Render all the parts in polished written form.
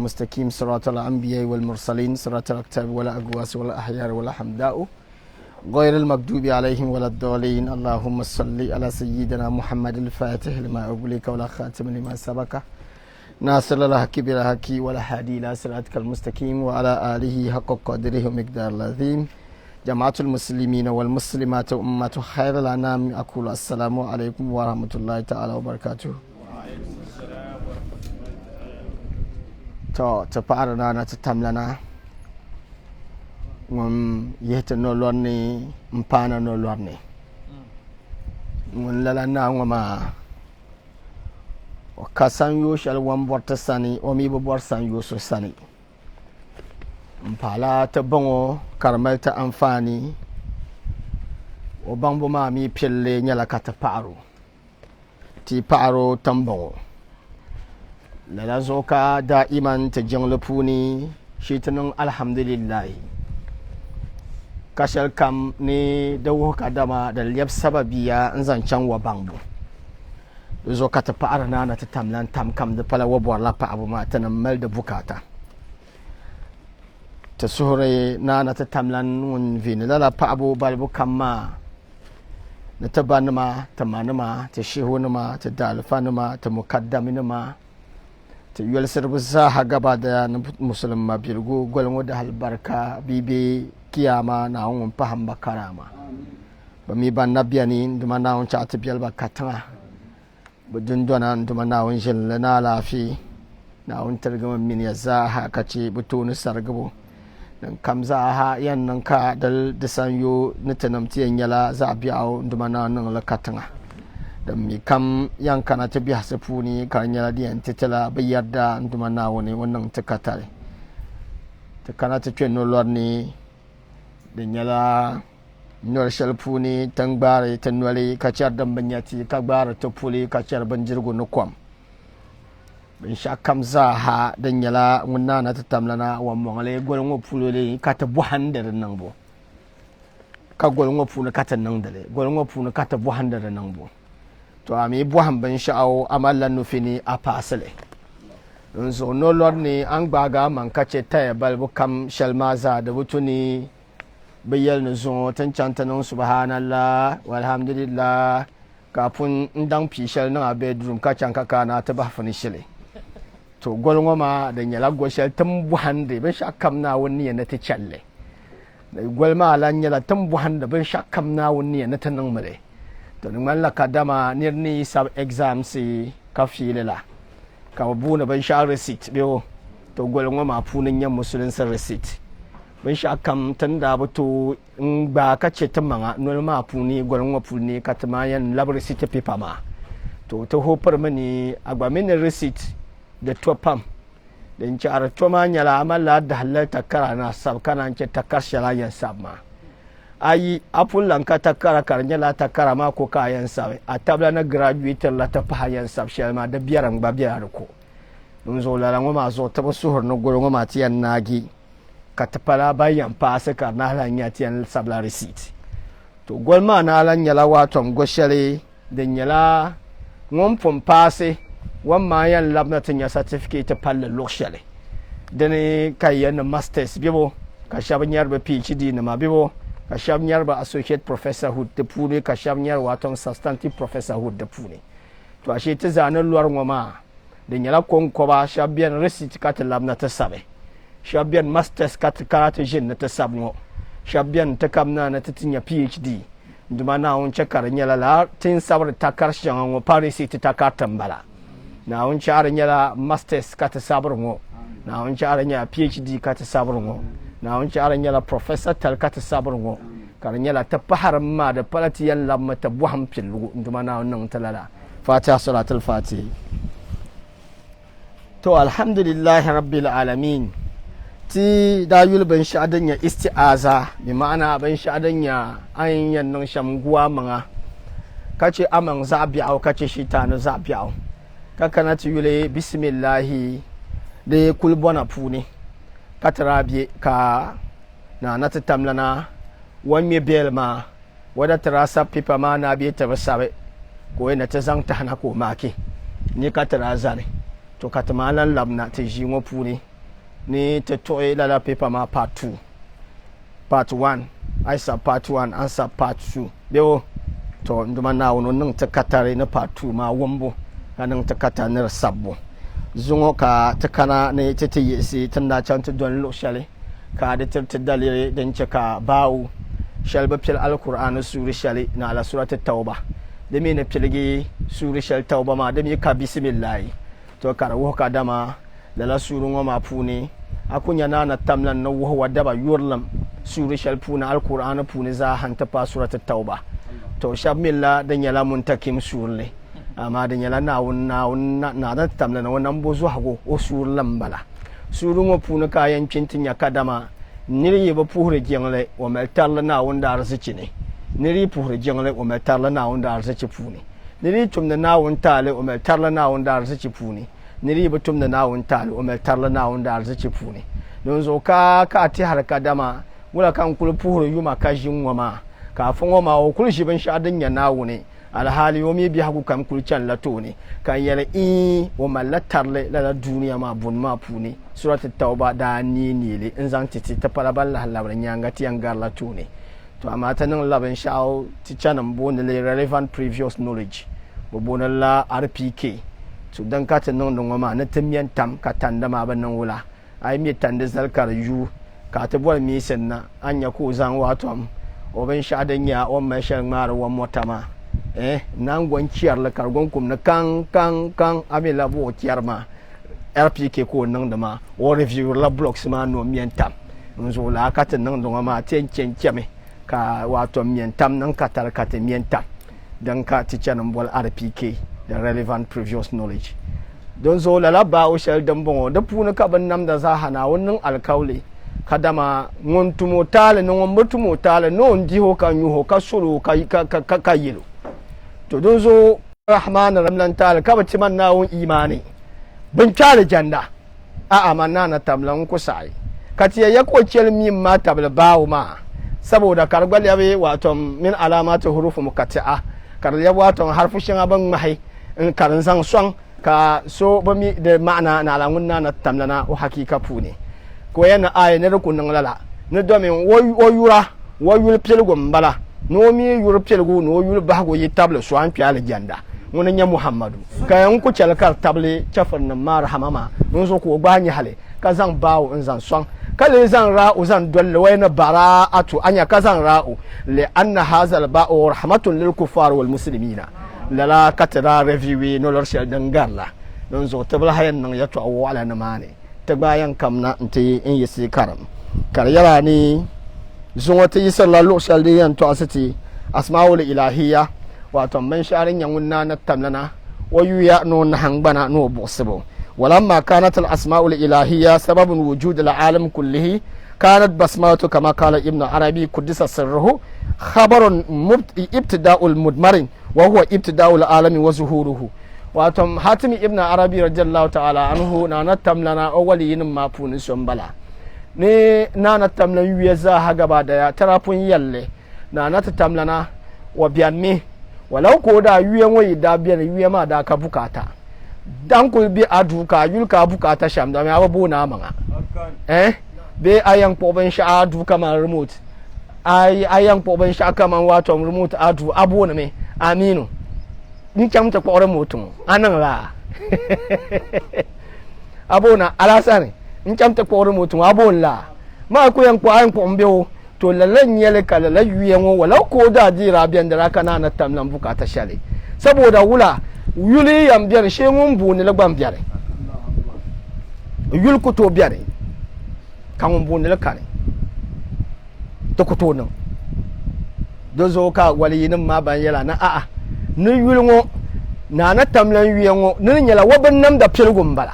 المستقيم صراط الأنبياء والمرسلين صراط الأكتاب ولا أقواس ولا أحيار ولا حمداء غير المكتوب عليهم ولا الضالين. اللهم صل على سيدنا محمد الفاتح لما أغلق ولا خاتم لما سبق ناصر الحق بالحق ولا هادي إلى صراطك المستقيم وعلى آله حق قدره ومقدار العظيم. جماعة المسلمين والمسلمات أمة خير الأنام أقول السلام عليكم ورحمة الله تعالى وبركاته. to ta fara na ta tamlana yeta no lorni mpana no lorni lala na ngoma o kasan yo shal wan borta sani o mi bo bor san yo so sani mpala ta bongo karmal ta amfani o bangbo ma mi pelle nyala kata paro ti paro tambongo lala zoka da'iman ta jangla puni shitanin alhamdulillah kashal kam ni da wuka dama da liyab sababiya in zancen wa bangbu zoka ta fa'ar na ta tamlan tam kam da fala wabuwar lafa abu ma ta nan mal da bukata ta suhure na ta tamlan wun vini lalafa abu balbu kamma na ta banima ta manima ta shehunima ta dalfanima ta mukaddaminima ta yi sirbi za a gaba da musulma birgu gwalmo da halbarka bibe kiyama na wun fahim bakarama ba mi ban na biya ni duma na wun ta biyar ba katanga budun dona duma na wun jin na lafi na wun targama min ya za a kace buto ni sargabo dan kam za a yan nan ka dal da sanyo ni tanamtiyan yala za a biya duma na nan la katanga da mi kam yankana ta biya safuni kan yala diyan titala bayar da nduma na wani wannan takatare ta kana ta ce no lorni da yala nor shalfuni tangbare tanwale kacar dan banyati ka gbara ta puli kacar banjirgo no kwam bin sha kam za ha dan yala munna na ta tamlana wa mongale golngo pulole ka ta buhandar nan bo ka golngo pulu ka ta nan dale golngo pulu ka ta buhandar nan bo to ami buhan ban sha'awo amallan nufini a fasile don so no lord ne an gbaga man kace taya balbu kam shalmaza da butuni bayyal no zo tancanta nan subhanallah walhamdulillah kafin dan fishal nan a bedroom kacan kaka na ta ba fani shile to golngo ma da nyala goshal tan buhan da ban shakam na wani na ta challe da golma lan nyala tan buhan da ban shakam na wani na ta nan mare to man la kadama nirni sab exam si ka filela ka buna ban sha receipt biyo to golongo ma funin yan musulun san receipt ban sha kam tanda buto in ba ka ce tamanga no ma funi golongo funi ka tamayan lab receipt paper ma to hopar mani agba min receipt da topam dan ci ar to ma nyala amalla da halalta karana sab kana ce takar shala yan sab ma ayi apun lanka takara karnyala takara ma ko kayan sa a tabla na graduate la ta fa yan sab shelma da biyaran ba biyar ko dun zo la ngo ma zo ta suhur no goro ma tiyan nagi ka tapala bayan pa sa ka na lanya tiyan sabla receipt to golma na lanya la wato goshare da nyala ngom fon passe wan ma yan labna tinya certificate palle lokshale dane kayan masters bibo ka shabanyar ba PhD na ma bibo ka shabnyar ba associate professorhood da pune ka shabnyar waton substantive professorhood da pune to ashe ta zanen luwar ngoma da nyala konko ba shabyan receipt ka ta labna ta sabe shabyan masters ka ta karata jin na ta sabno shabyan ta kamna na ta tinya PhD nduma na on chakar nyala la tin sabar ta karshen ngo paris ta ka tambala na on chara nyala masters ka ta sabar ngo na on chara nyala PhD ka ta sabar ngo na wanci aran yala professor talkata sabarwo karan yala ta fahar ma da falati yalla mata buham fillu nduma na wannan talala fatiha salatul fatih to alhamdulillah rabbil alamin ti dayul ban sha'adan ya isti'aza bi ma'ana ban sha'adan ya ayin nan shamguwa manga kace aman zabi'au kace shitanu zabi'au kakana ti yule bismillah de kulbona puni katarabi ka na nata tamlana wani belma wadda tarasa pipa ma na biye ta basabe ko yana ta zan ta hana ko maki ni katara zane to katamalan labna te jingo puni ni te toy la paper ma part 2 part 1 aisa part 1 answer part 2 bewo to nduma na wono nang te katare na part 2 ma wombo kanang te katane sabbo zungo ka te kana ne te yesi tanda chan te don lo shale ka de te dalire den ka bawo shalba pil alquran sura shale na ala surat at-tauba de mi ne pilgi sura shal tauba ma de mi ka bismillah to kara wo ka dama la suru ngoma puni akunya na tamlan no wo wadaba yurlam sura shal puna alquran puni za hanta pa surat at-tauba to shamilla da nyala muntakim surle amma da nyala na da tamlan wannan bozo hago o surlam bala suru ngo puna kayan cintin ya kadama niri ba puhre jengle o meltarla na wanda arzici ne niri puhre jengle o meltarla na wanda arzici puni niri tumna na wanda le o meltarla na wanda arzici puni niri ba tumna na wanda le o meltarla na wanda arzici puni don zo ka ti harka dama wala kan kul puhre yuma ka jinwa ma ka fongo ma o kul shiban shadin ya nawo ne alhali yomi bi haku kam kul chan la toni kan yele o malatarle la duniya ma bun ma puni surat at-tauba da ni le in zan titi ta palabal halabra nyanga ti angar la toni to amma tanan laban sha'o ti chanan bon le relevant previous knowledge bo bonalla rpk to dan ka tanan don ma na timiyan tam ka tanda ma ban nan wula ai mi tanda zalkar yu ka ta bol mi sanna anya ko zan wato o ban sha'dan ya o mai shan mara wa motama nan gwan ciyar la kargon kum na kan abin labo ciyar ma rpk ko nan da ma o review la blocks ma no mientam nzo la ka tan nan don ma ten cheme ka wato mientam nan ka tar ka te mientam dan ka ti chanan bol rpk the relevant previous knowledge don zo la ba o shel dan bon da puna ka ban nam da za hana wannan alkauli kadama ngontumo tale no ngombutumo tale no ndiho ka nyuho ka solo ka yelo to don zo rahman ramlan tal ka bati man nawon imani bin tale janda a amanna na tamlan ku sai katiya ya ko kel mi ma tabla bawo ma saboda kargal yabe wato min alamatu hurufu muqatta'a kar ya wato harfushin aban mahai in karin san son ka so ba mi da ma'ana na alamun na tamlana o hakika pune ko yana aya ne rukun nan lala ne domin woyul pelgo mbala no mi yur pelgo no yul bahgo yi table so an piala janda wonan ya muhammadu kayan ku chalkar table chafar na mar hamama non so ko gbani hale ka zan bawo in zan son kale zan ra'u zan dolle wayna bara'atu anya ka zan ra'u li anna hazal ba'u rahmatun lil kuffar wal muslimina lala katara review no lor shel dangarla non so tabla hayan nan ya to wala na mane ta bayan kamna nti in yisi karam karyara ni zuwa ta yi sallallahu alaihi to asati asmaul ilahiyya wato man sharin yanunna na tamlana wayu ya no na hangbana no bosibo walamma kanat al asmaul ilahiyya sababun wujud al alam kullihi kanat basmatu kama qala ibn arabi quddisa sirruhu khabarun ibtida'ul mudmarin wa huwa ibtida'ul alami wa zuhuruhu wato hatimi ibn arabi radiyallahu ta'ala anhu na tamlana awwaliyin mafuni sombala ne na tamlan wiya za ha gaba daya tarafun yalle na tamlana wa biyanmi walau ko da wiyan wai da biyan wiya ma da ka bukata dan ko bi aduka yulka bukata sham da mai abu na manga be ayan ko ban sha adu kama remote ayan ko ban sha kama wato remote adu abu na me aminu ni kyamta kwore mutum anan la abona alasane ni kyamta kwore mutum abon la ma ko yan ko ayan ko mbewo to lallan yele kala la yuyenwo wala ko da jira biyan da kana na tamlan bukata shale saboda wula yuli yam biyan shemun bu ne la gbam biyan yul ko to biyan kan bu ne la kane to ko to nan dozo ka waliyin ma ban yala na a'a ni yulngo na tamlan yuyengo ni nyala waban nam da pilgum bala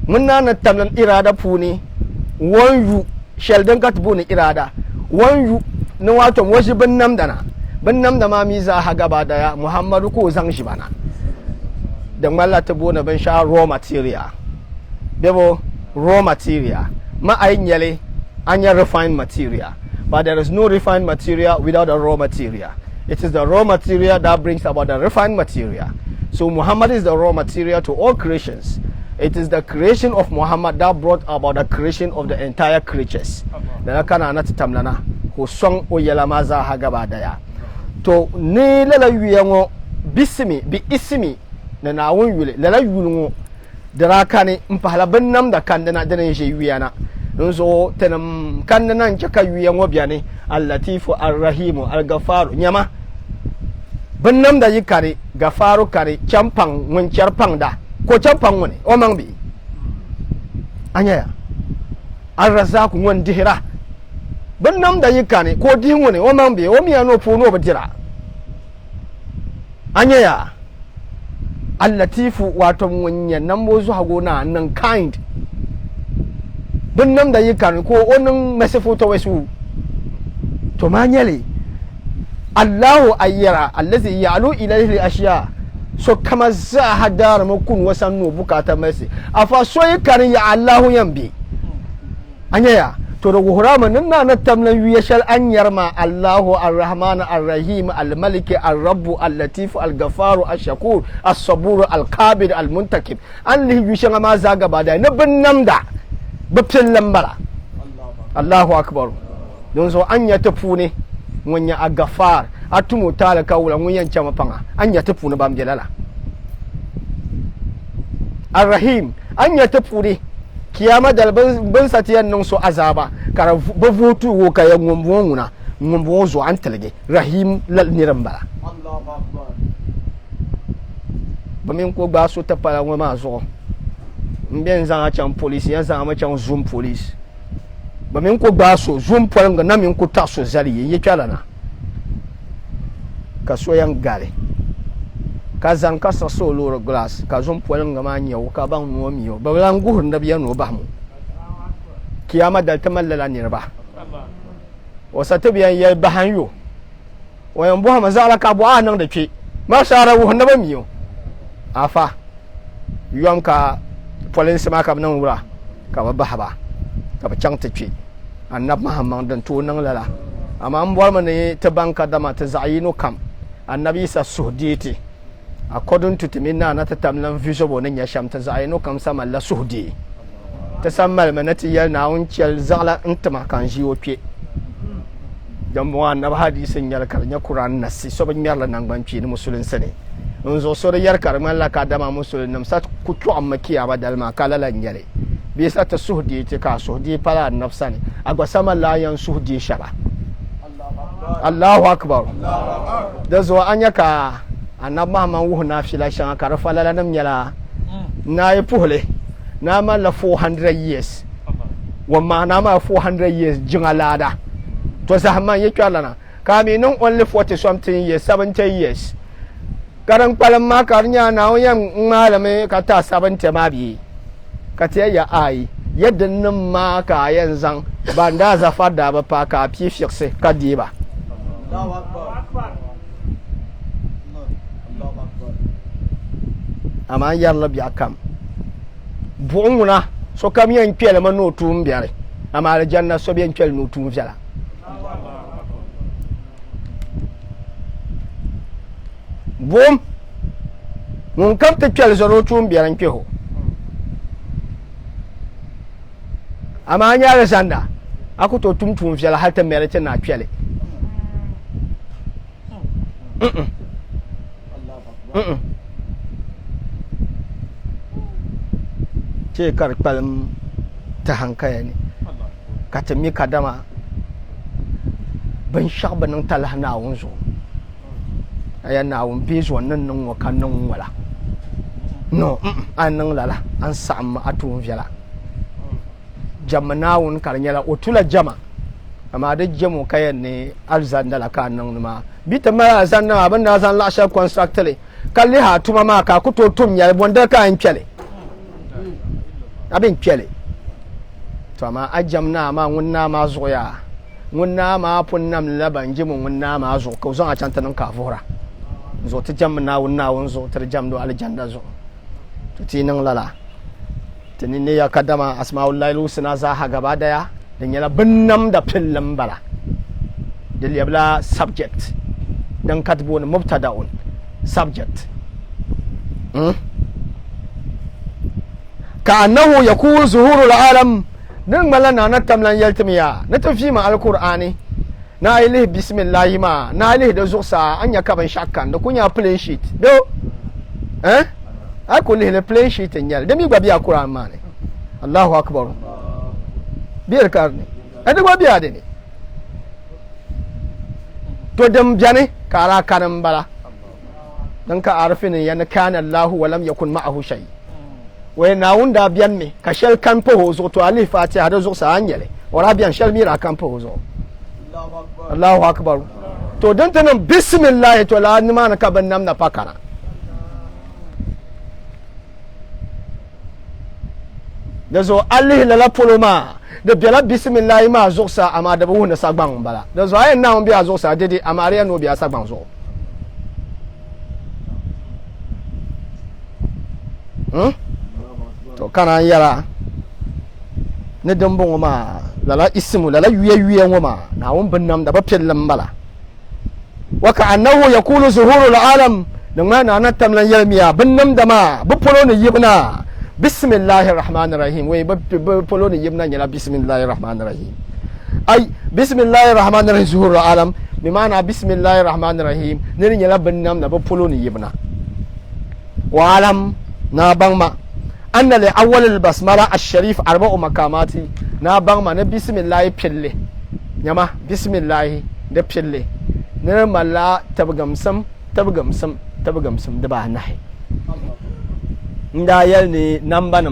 mun na tamlan irada puni wanyu sheldan katbuni irada wanyu ni wato washi ban nam da ma mi za ha gaba daya muhammadu ko zan shi bana dan malla ta bona ban sha raw material bebo raw material ma ayin yale anya refined material but there is no refined material without a raw material. It is the raw material that brings about the refined material. So Muhammad is the raw material to all creations. It is the creation of Muhammad that brought about the creation of the entire creatures. Da kana na tamlana ho song o yela maza ha gaba daya. To ne lala wiyango bisimi bi isimi na nawun yule lala yulungo dara kane mpahala bannam da kandana dana je wiyana. Nzo tenam kandana nchaka wiyango biane al-latifu ar-rahimu al-ghafaru nyama bannam da yikare gafaru kare champang mun charpang da ko champang woni o mangbi anya ar-razaq won dihira bannam da yikane ko dihin woni o mangbi o miya no fu no badira anya al-latifu wato munya nambo zu hago na nan kind bannam da yikane ko onin masifu to wasu to manyale Allahu ayyara allazi ya'lu ilayhi al-ashya so kama za hadar mukun wasan no bukata masi afa so yakari ya Allahu yambi anyaya to da hurama nan na tamlan wiyashal anyar ma Allahu ar-rahman ar-rahim al-malik ar-rabb al-latif al-ghafar ash-shakur as-sabur al-qabid al-muntakib an li yushan ma zaga bada na binnam da bafin lambara Allahu akbar don so anya tafune wanya agafar atumu tala kawula nguyan chama panga anya tafuna bamjelala arrahim anya tafuri kiyama dal ban satiyan nan so azaba kara bavutu wo kaya ngomwonguna ngomwozo antelege rahim lal nirambala Allahu akbar bamin ko ba so tapala ngoma zo mbien zanga cham police yan zanga ma cham zoom police bamin ko ba so zoom polanga na min ko taso zali ye kyalana ka so yan gare ka zan ka sa so loro glass ka zoom polanga ma nyawo ka ban no miyo ba lan guhur da biya no ba mu kiyama dal tamallala ni ba wasa tabiyan ya bahanyo wayan buha mazala ka bu anan da ke ma shara wu na ba miyo afa yom ka police ma ka nan wura ka ba ba ka ba chang tace annab mahamman dan to nan lala amma an bor mane ta banka da mata zayino kam annabi sa suhditi according to timinna na ta tamlan visible nan ya sham ta zayino kam sama la suhdi ta sammal manati yal na uncel zala intama kan jiwo pe jambo annab hadisin yar karnya qur'an nasi so ban yarla nan banci ni musulun sane nzo so yar karman la ka dama musulun nam sat kutu amma kiyama dalma kala lan yare bisa ta suhdi ta ka suhdi fara nafsani agwa sama la yan suhdi shaba Allahu akbar da zo anyaka annab mahman wuhu na fila shan ka rafala nam yala na yi puhle na ma la 400 years wa ma na ma 400 years jingalada to zaman yake alana kami non only 40 something years 70 years karan palan ma karnya na yan malame ka ta 70 ma bi ka ce ya ai yadda nan ma ka yanzan ba da zafa da ba fa ka fi fikse ka di ba Allahu akbar Allahu akbar amma yalla bi akam buunguna so kam yan pele ma no tum biare amma aljanna so bien pele no tum fiala bom mun kam te pele so no tum biare nkeho amma anya sanda aku to tum fiala halta mere te na pele ce kar palm ta hankaya ne ka tami kadama ban shaba nan talha na wunzo ayan na wun bezo wannan nan wakan nan wala no an nan lala an samu atun fiala jamana wun karnyala otula jama amma da jamo kayan ne alzanda la kan nan ma bita ma zanna abin da zan lashe constructale kalli ha tuma ma ka kuto tum ya bonda ka an kyale abin kyale to amma ajamna ma wunna ma zoya wunna ma funnam laban jimun wunna ma zo ko zan a canta nan kafura zo ta jamna wunna wun zo tar jamdo aljanda zo to tinan lala tinin ne ya kadama asmaullahi lusna za ha gaba daya dan yana binnam da fillan bala dal yabla subject dan katbo ne mubtada'un subject كأنه يكون ظهور العالم نملا نتملا يلتميا نتفي مع القرآن na ile bismillah ma na ile da zuwa anya ka ban shakkan da kunya play sheet do a ko le play sheet nyal da mi gba biya Quran ma ne Allahu akbar biyar karne da gba biya de ne to dam jane kara kanan bala dan ka arfin yana kana Allahu wa lam yakun ma'ahu shay wai na wunda biyan me ka shel kan po zo to ali fatiha da zuwa anyale wala biyan shel mira kan po zo Allahu akbar to dan tanan bismillah to la ni mana ka ban nam na pakara da zo Allah la poloma da biya bismillah ma zo sa ama da bu na sagban bala da zo ayin na on biya zo sa dede amare no biya sagban zo to kana yara ne dambon ma lala ismu lala yuye ngoma na won binnam da bapel lambala wa ka annahu yaqulu zuhurul alam dan ma na tamlan yalmiya binnam da ma bupolo ne yibna bismillahir rahmanir rahim wai bupolo ne yibna nyala bismillahir rahmanir rahim ai bismillahir rahmanir rahim zuhurul alam bi ma'ana bismillahir rahmanir rahim ne nyala binnam da bupolo ne yibna wa alam na bangma anna li awwal al basmala al sharif arba'u makamati na bangma na bismillah pille nyama bismillah da pille ne malla tabgamsam da ba nahi nda yel ni number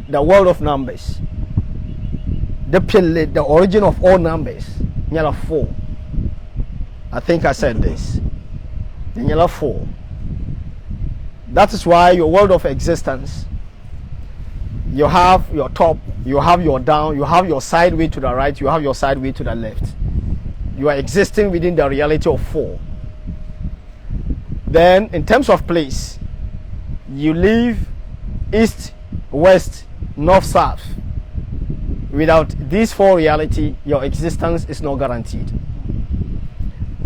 the world of numbers the pille the origin of all numbers nyala 4. I think I said this nyala 4. That is why your world of existence, you have your top, you have your down, you have your sideway to the right, you have your sideway to the left. You are existing within the reality of 4. Then in terms of place, you live east, west, north, south. Without these 4 reality, your existence is not guaranteed.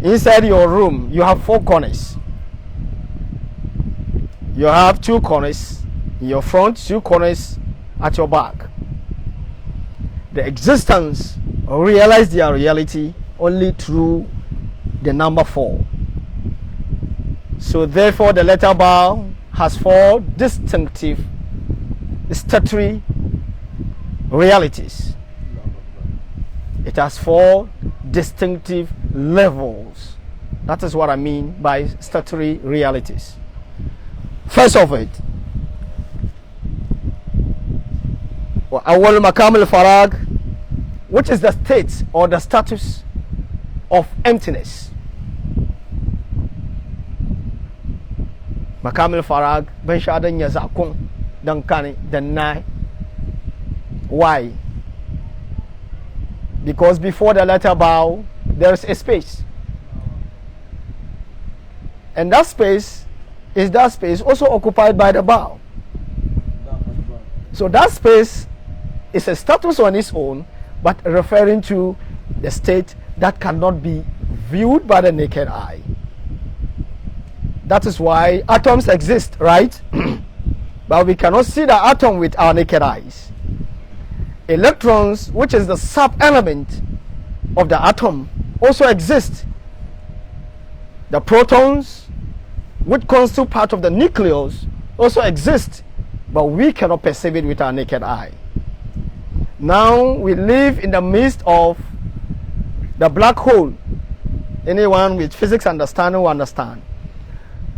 Inside your room, you have 4 corners. You have 2 corners in your front, 2 corners at your back. The existence realize their reality only through the number 4. So therefore the letter Ba has 4 distinctive statutory realities. It has 4 distinctive levels. That is what I mean by statutory realities. First of it, أول مقام الفراغ, which is the state or the status of emptiness. مقام الفراغ بين شادن يزعكم دنكاني دناي. Why? Because before the letter Ba there is a space, and that space is that space also occupied by the Ba. So that space is a status on its own, but referring to the state that cannot be viewed by the naked eye. That is why atoms exist, right? But we cannot see the atom with our naked eyes. Electrons, which is the sub-element of the atom, also exist. The protons, which constitute part of the nucleus, also exist, but we cannot perceive it with our naked eye. Now we live in the midst of the black hole. Anyone with physics understanding will understand.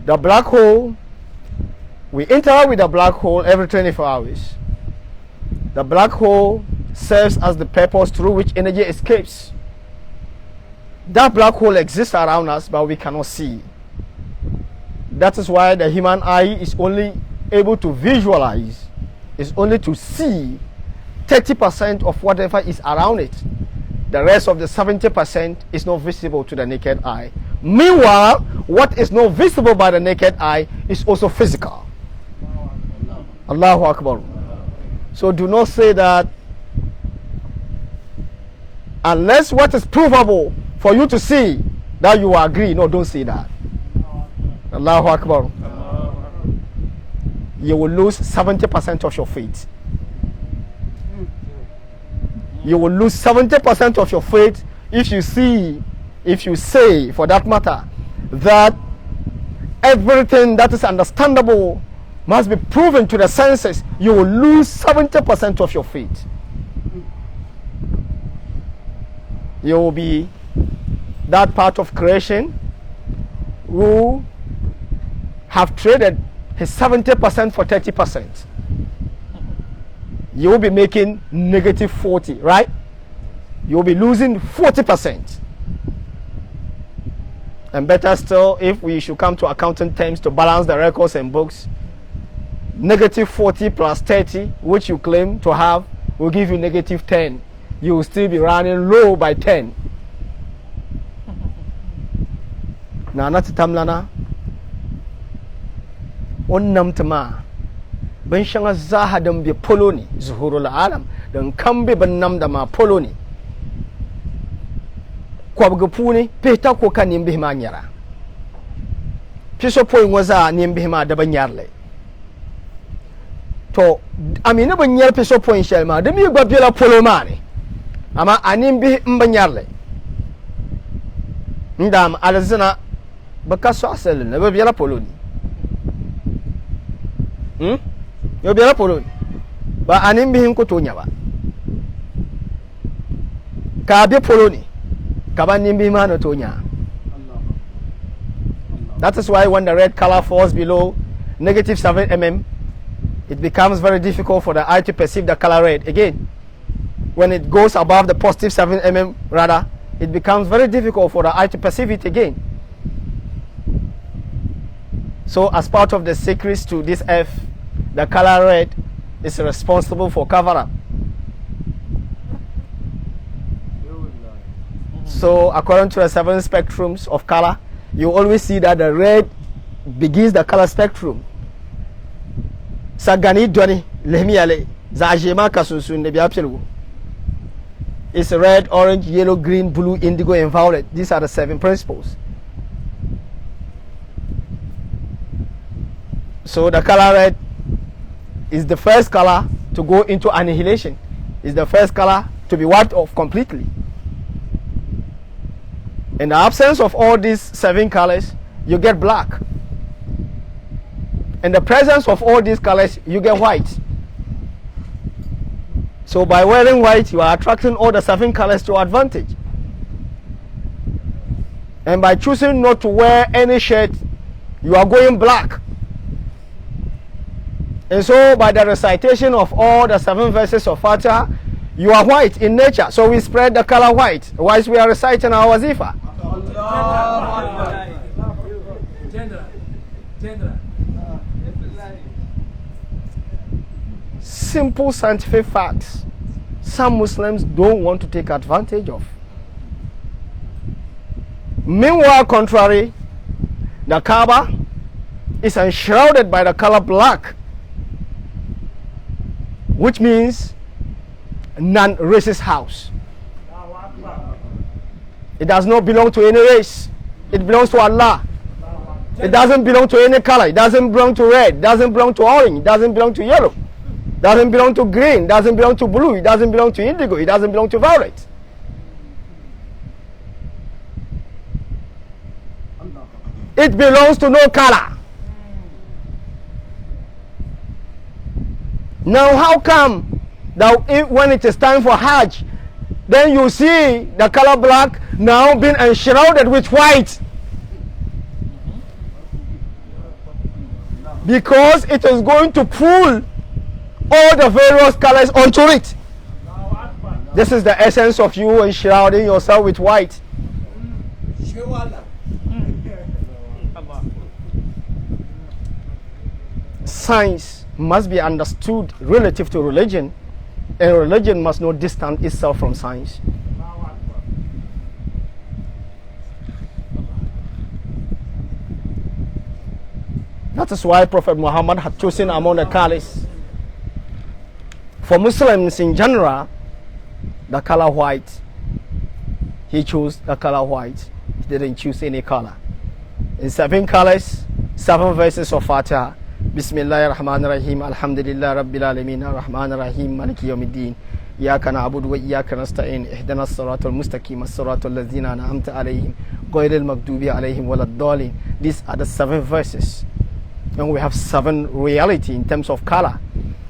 The black hole, we interact with the black hole every 24 hours. The black hole serves as the purpose through which energy escapes. That black hole exists around us, but we cannot see. That is why the human eye is only able to visualize, is only to see 30% of whatever is around it. The rest of the 70% is not visible to the naked eye. Meanwhile, what is not visible by the naked eye is also physical. Allahu Akbar. So do not say that unless what is provable for you to see that you agree. No, don't say that. Allahu Akbar. you will lose 70% of your faith. You will lose 70% of your faith if you say, for that matter, that everything that is understandable must be proven to the senses. You will lose 70% of your faith. You will be that part of creation who have traded his 70% for 30%. You will be making negative 40, right? You will be losing 40%. And better still, if we should come to accounting terms to balance the records and books, negative 40 plus 30, which you claim to have, will give you negative 10. You will still be running low by 10. Na na tamlana onnam tama ban shanga zahadan bi poloni zuhurul alam dan kambe ban nam da ma poloni kwabga puni peta ko kan nimbe ma nyara piso poy waza nimbe ma da ban yarle to amina ban yar piso poy shelma da mi gbabela polo mane ama animbe ban yarle ndam alzina baka so asel na ba biela poloni yo biela poloni ba anim bihin ko to nyaba ka be poloni ka ba nim bi ma no to nya. That is why when the red color falls below negative 7 mm, it becomes very difficult for the eye to perceive the color red. Again, when it goes above the positive 7 mm rather, it becomes very difficult for the eye to perceive it again. So as part of the secrets to this earth, the color red is responsible for cover-up. So according to the 7 spectrums of color, you always see that the red begins the color spectrum. Sagani doni lemiale zajema kasunsun de biapelu. It's red, orange, yellow, green, blue, indigo, and violet. These are the 7 principles. So the color red is the first color to go into annihilation. It's the first color to be wiped off completely. In the absence of all these 7 colors, you get black. In the presence of all these colors, you get white. So by wearing white, you are attracting all the 7 colors to your advantage. And by choosing not to wear any shirt, you are going black. And so by the recitation of all the 7 verses of Fatiha, you are white in nature. So we spread the color white whilst we are reciting our wazifa. Simple scientific facts some Muslims don't want to take advantage of. Meanwhile, contrary, the Kaaba is enshrouded by the color black, which means non-racist house. It does not belong to any race. It belongs to Allah. It doesn't belong to any color. It doesn't belong to red. It doesn't belong to orange. It doesn't belong to yellow. It doesn't belong to green. It doesn't belong to blue. It doesn't belong to indigo. It doesn't belong to violet. It belongs to no color. Now how come that when it is time for Hajj, then you see the color black now being enshrouded with white? Because it is going to pull all the various colors onto it. This is the essence of you enshrouding yourself with white. Science must be understood relative to religion, and religion must not distance itself from science. That is why Prophet Muhammad had chosen among the colors. For Muslims in general, the color white. He chose the color white. He didn't choose any color. In 7 colors, 7 verses of Fatiha, Bismillahirrahmanirrahim. Alhamdulillah Rabbil Alamin. Ar-Rahmanir-Rahim. Maliki Yawmiddin. إياك نعبد وإياك نستعين اهدنا الصراط المستقيم الصراط الذين أنعمت عليهم غير المغضوب عليهم ولا الضالين. These are the 7 verses, and we have 7 reality in terms of color,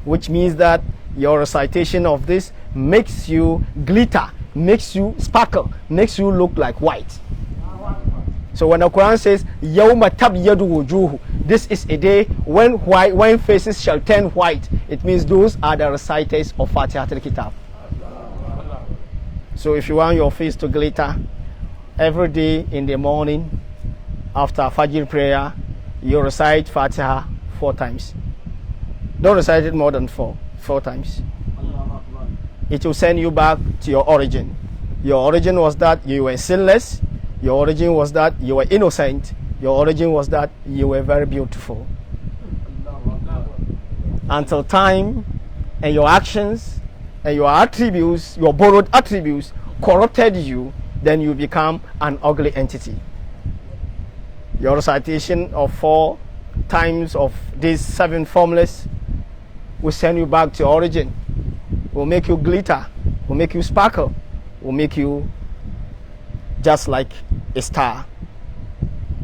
which means that your recitation of this makes you glitter, makes you sparkle, makes you look like white. So when the Quran says Yawma tabyadu wujuhu, this is a day when faces shall turn white, it means those are the reciters of Fatiha al-Kitab. So if you want your face to glitter, every day in the morning after Fajr prayer, you recite Fatiha 4 times. Don't recite it more than 4 times. It will send you back to your origin. Your origin was that you were sinless. Your origin was that you were innocent. Your origin was that you were very beautiful. Until time and your actions and your attributes, your borrowed attributes, corrupted you, then you become an ugly entity. Your recitation of 4 times of these 7 formulas will send you back to your origin, will make you glitter, will make you sparkle, will make you just like a star.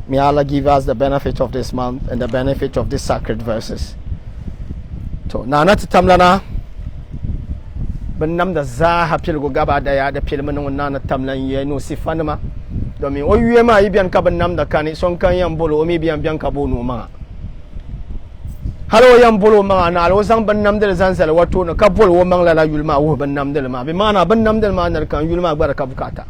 May Allah give us the benefit of this month and the benefit of these sacred verses. So, nana tamlana benam da za ha pilgo gaba da ya da pilmin nana tamlan ye no sifanama domin o yuye ma ibian ka benam da kani son kan yan bolo o mi bian ka bonu ma halo yan bolo ma na alo san benam da zan sala wato no ka bolo wo man la yulma wo benam da ma bi mana benam da ma na kan yulma baraka bukata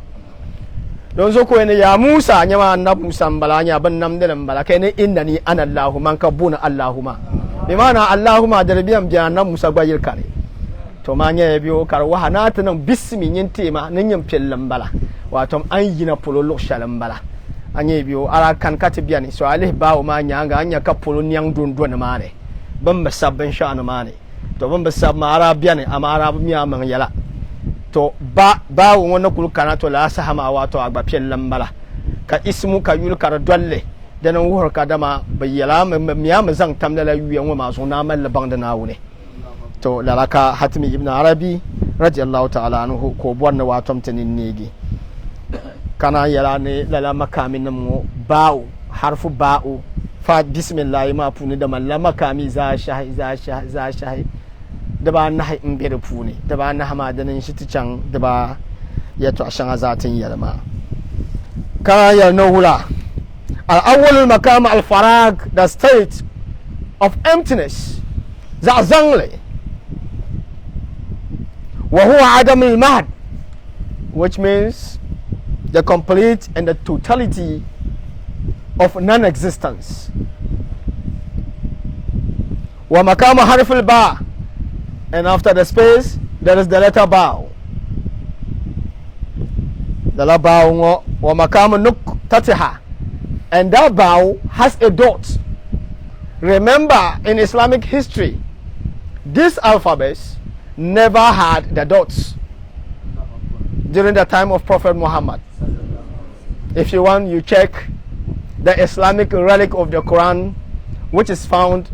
don zo ko ne ya Musa nyama na Musa balanya benam da mbala kai ne innani ana Allahu man ka buna Allahumma bi mana Allahumma da biyan biya na Musa gbayir kare to ma nya biyo kar wa hanata nan bismi nyin tema nan yin pellan bala wato an yi na polo shalan bala anya biyo ara kan kati biya ne so alih bawo ma nya ga anya ka polo nyang don don ma ne ban basabban sha na ma ne to ban basab ma ara biya ne ama ara miya man yala to ba wona kul kana to la sahama wato agba pellan bala ka ismu ka yul kar dolle dan wuhar ka dama bayyala miya mazan tamdala yuyan wa maso na mal bang da nawo ne to lalaka hatimi ibn arabi radiyallahu ta'ala anhu ko bonna watom tanin negi kana yala ne lala makamin mu ba'u harfu ba'u fa bismillah ma puni da malla makami za shahi da ba na in bere puni da ba na hamadanin shi tican da ba ya to shan azatin yalma kana yal no hula al-awwal al-makam al-farag, the state of emptiness, za'zangli وهو عدم المهد, which means the complete and the totality of non-existence. ومقام حرف الباء, and after the space there is the letter باء. The letter باء ومقام نقطتها, and that باء has a dot. Remember, in Islamic history, these alphabets never had the dots during the time of Prophet Muhammad. If you want, you check the Islamic relic of the Quran, which is found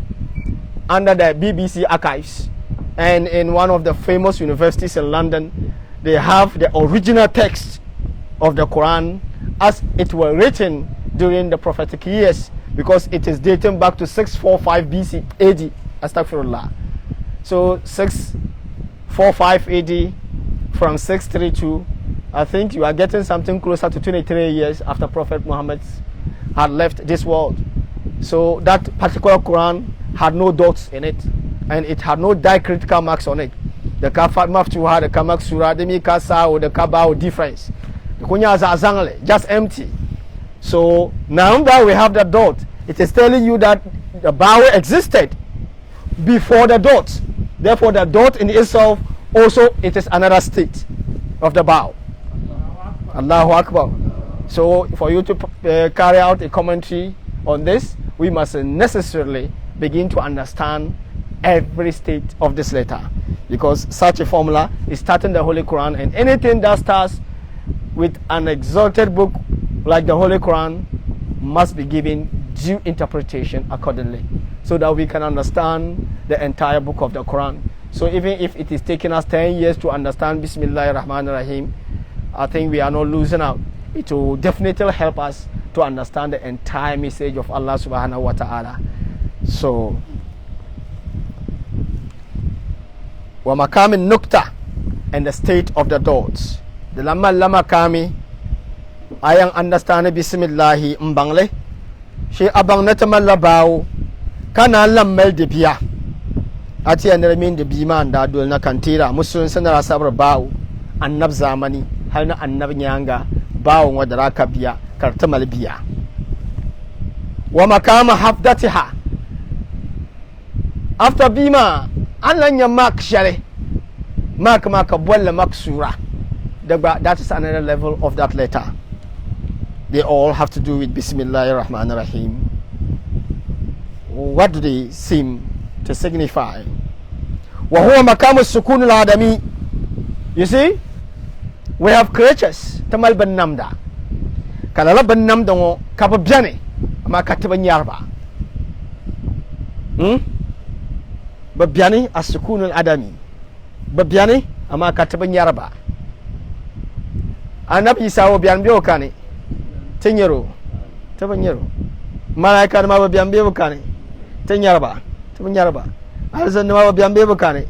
under the BBC archives, and in one of the famous universities in London, they have the original text of the Quran as it were written during the prophetic years, because it is dating back to 645 BC AD. Astaghfirullah. So 645 AD from 632, I think you are getting something closer to 23 years after Prophet Muhammad had left this world. So that particular Quran had no dots in it, and it had no diacritical marks on it. The Kafat Maftuha, the Kamak Surah, the Mikasa, or the Kabao difference. The Kunya Zazangle, just empty. So now that we have the dot, it is telling you that the Bao existed before the dot. Therefore, the dot in itself also, it is another state of the Bao. Allahu Akbar. So for you to carry out a commentary on this, we must necessarily begin to understand every state of this letter, because such a formula is starting the Holy Quran, and anything that starts with an exalted book like the Holy Quran must be given due interpretation accordingly. so that we can understand the entire book of the Quran. So even if it is taking us 10 years to understand Bismillahir Rahmanir Rahim, I think we are not losing out. It will definitely help us to understand the entire message of Allah subhanahu wa ta'ala. So, wa makami nukta, and the state of the dots. The lama kami ayang understand Bismillahi mbangle. She abang natamalabaw kana lammel de biya. Ati anramin de biman da dol na kantira musun sanara sabar baw annab zamani har na annab nyanga bawon wadda ka biya kartamal biya. Wa makama hafdatiha, after bima an ya mak share mak bolla mak sura. That is another level of that letter. They all have to do with Bismillahir Rahmanir Rahim. What do they seem to signify? Wa huwa makamu sukun al-adami. You see, we have creatures tamal ban namda. Kalala ban namda ngo kababyane ama kataban yarba. Babyane as-sukun al-adami. Babyane ama kataban yarba. Annabi Isa wo biyan biyo kane. Tenyero. Tabanyero. Malaika ma biyan biyo kane. Tenyarba. Tabanyarba. Alzan ma biyan biyo kane.